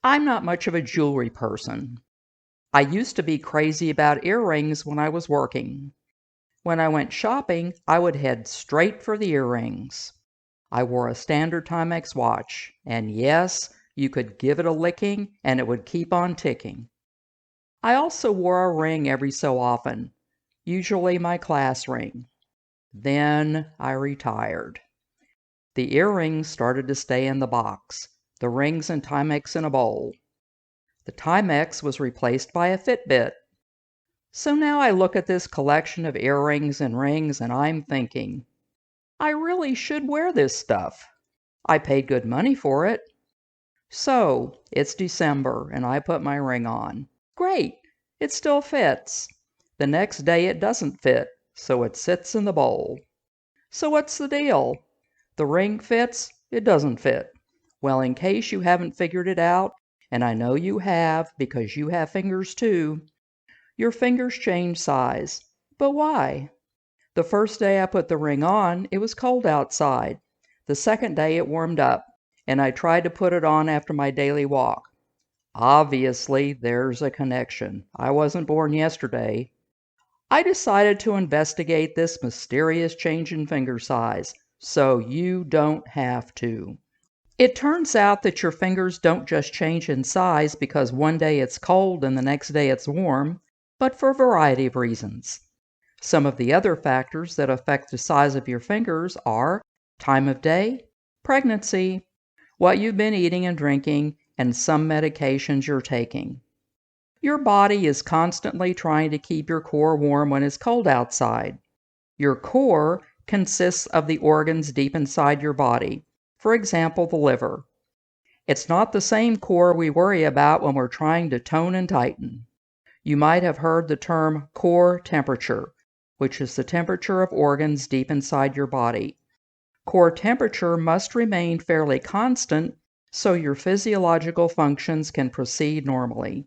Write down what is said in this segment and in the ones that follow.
I'm not much of a jewelry person. I used to be crazy about earrings when I was working. When I went shopping, I would head straight for the earrings. I wore a standard Timex watch, and yes, you could give it a licking and it would keep on ticking. I also wore a ring every so often, usually my class ring. Then I retired. The earrings started to stay in the box, the rings and Timex in a bowl. The Timex was replaced by a Fitbit. So now I look at this collection of earrings and rings and I'm thinking, I really should wear this stuff. I paid good money for it. So it's December and I put my ring on. Great, it still fits. The next day it doesn't fit, so it sits in the bowl. So what's the deal? The ring fits, it doesn't fit. Well, in case you haven't figured it out, and I know you have because you have fingers too, your fingers change size. But why? The first day I put the ring on, it was cold outside. The second day it warmed up, and I tried to put it on after my daily walk. Obviously, there's a connection. I wasn't born yesterday. I decided to investigate this mysterious change in finger size, so you don't have to. It turns out that your fingers don't just change in size because one day it's cold and the next day it's warm, but for a variety of reasons. Some of the other factors that affect the size of your fingers are time of day, pregnancy, what you've been eating and drinking, and some medications you're taking. Your body is constantly trying to keep your core warm when it's cold outside. Your core consists of the organs deep inside your body, for example, the liver. It's not the same core we worry about when we're trying to tone and tighten. You might have heard the term core temperature, which is the temperature of organs deep inside your body. Core temperature must remain fairly constant so your physiological functions can proceed normally.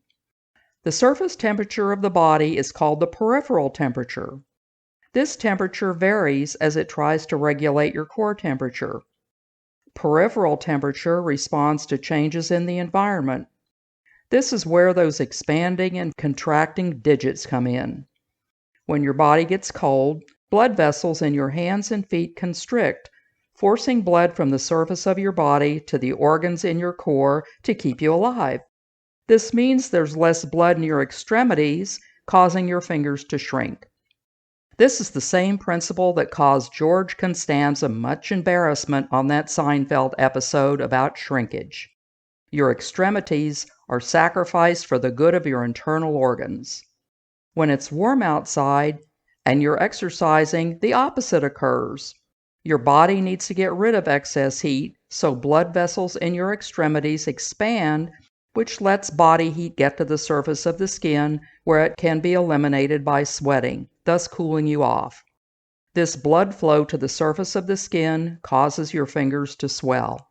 The surface temperature of the body is called the peripheral temperature. This temperature varies as it tries to regulate your core temperature. Peripheral temperature responds to changes in the environment. This is where those expanding and contracting digits come in. When your body gets cold, blood vessels in your hands and feet constrict, forcing blood from the surface of your body to the organs in your core to keep you alive. This means there's less blood in your extremities, causing your fingers to shrink. This is the same principle that caused George Costanza much embarrassment on that Seinfeld episode about shrinkage. Your extremities are sacrificed for the good of your internal organs. When it's warm outside and you're exercising, the opposite occurs. Your body needs to get rid of excess heat, so blood vessels in your extremities expand, which lets body heat get to the surface of the skin where it can be eliminated by sweating, thus cooling you off. This blood flow to the surface of the skin causes your fingers to swell.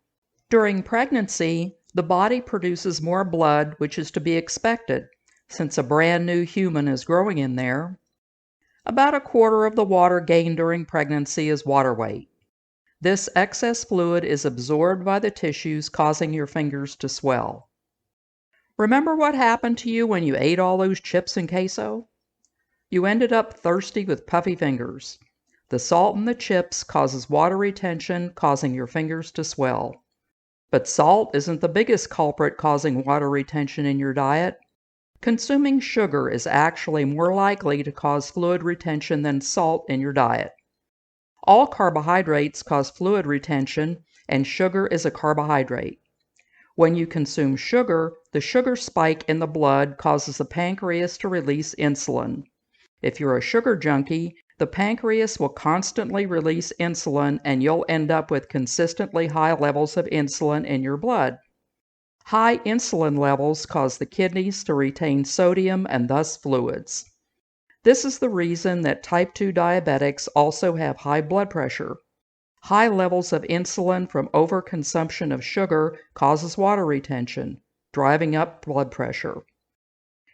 During pregnancy, the body produces more blood, which is to be expected, since a brand new human is growing in there. About a quarter of the water gained during pregnancy is water weight. This excess fluid is absorbed by the tissues, causing your fingers to swell. Remember what happened to you when you ate all those chips and queso? You ended up thirsty with puffy fingers. The salt in the chips causes water retention, causing your fingers to swell. But salt isn't the biggest culprit causing water retention in your diet. Consuming sugar is actually more likely to cause fluid retention than salt in your diet. All carbohydrates cause fluid retention, and sugar is a carbohydrate. When you consume sugar, the sugar spike in the blood causes the pancreas to release insulin. If you're a sugar junkie, the pancreas will constantly release insulin and you'll end up with consistently high levels of insulin in your blood. High insulin levels cause the kidneys to retain sodium and thus fluids. This is the reason that type 2 diabetics also have high blood pressure. High levels of insulin from overconsumption of sugar causes water retention, driving up blood pressure.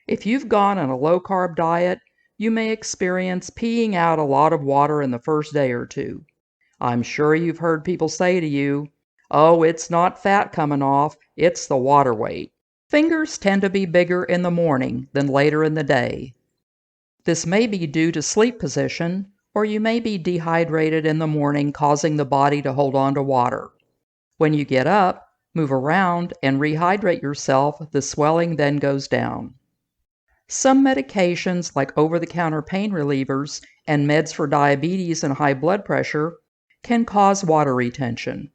If you've gone on a low-carb diet, you may experience peeing out a lot of water in the first day or two. I'm sure you've heard people say to you, "Oh, it's not fat coming off, it's the water weight." Fingers tend to be bigger in the morning than later in the day. This may be due to sleep position, or you may be dehydrated in the morning, causing the body to hold on to water. When you get up, move around, and rehydrate yourself, the swelling then goes down. Some medications, like over-the-counter pain relievers and meds for diabetes and high blood pressure, can cause water retention.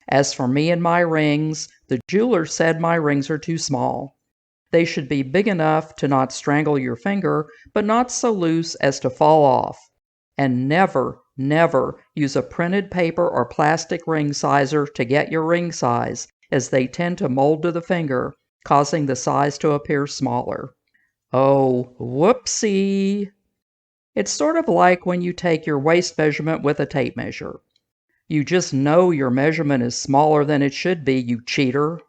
As for me and my rings, the jeweler said my rings are too small. They should be big enough to not strangle your finger, but not so loose as to fall off. And never, never use a printed paper or plastic ring sizer to get your ring size, as they tend to mold to the finger, causing the size to appear smaller. Oh, whoopsie! It's sort of like when you take your waist measurement with a tape measure. You just know your measurement is smaller than it should be, you cheater.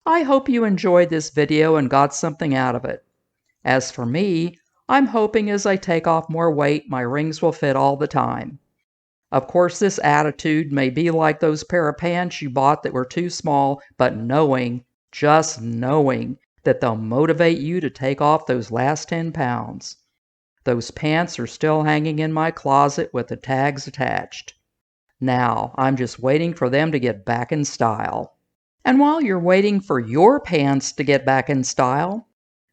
I hope you enjoyed this video and got something out of it. As for me, I'm hoping as I take off more weight, my rings will fit all the time. Of course, this attitude may be like those pair of pants you bought that were too small, but just knowing, that they'll motivate you to take off those last 10 pounds. Those pants are still hanging in my closet with the tags attached. Now, I'm just waiting for them to get back in style. And while you're waiting for your pants to get back in style,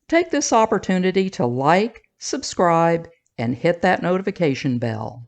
take this opportunity to like, subscribe, and hit that notification bell.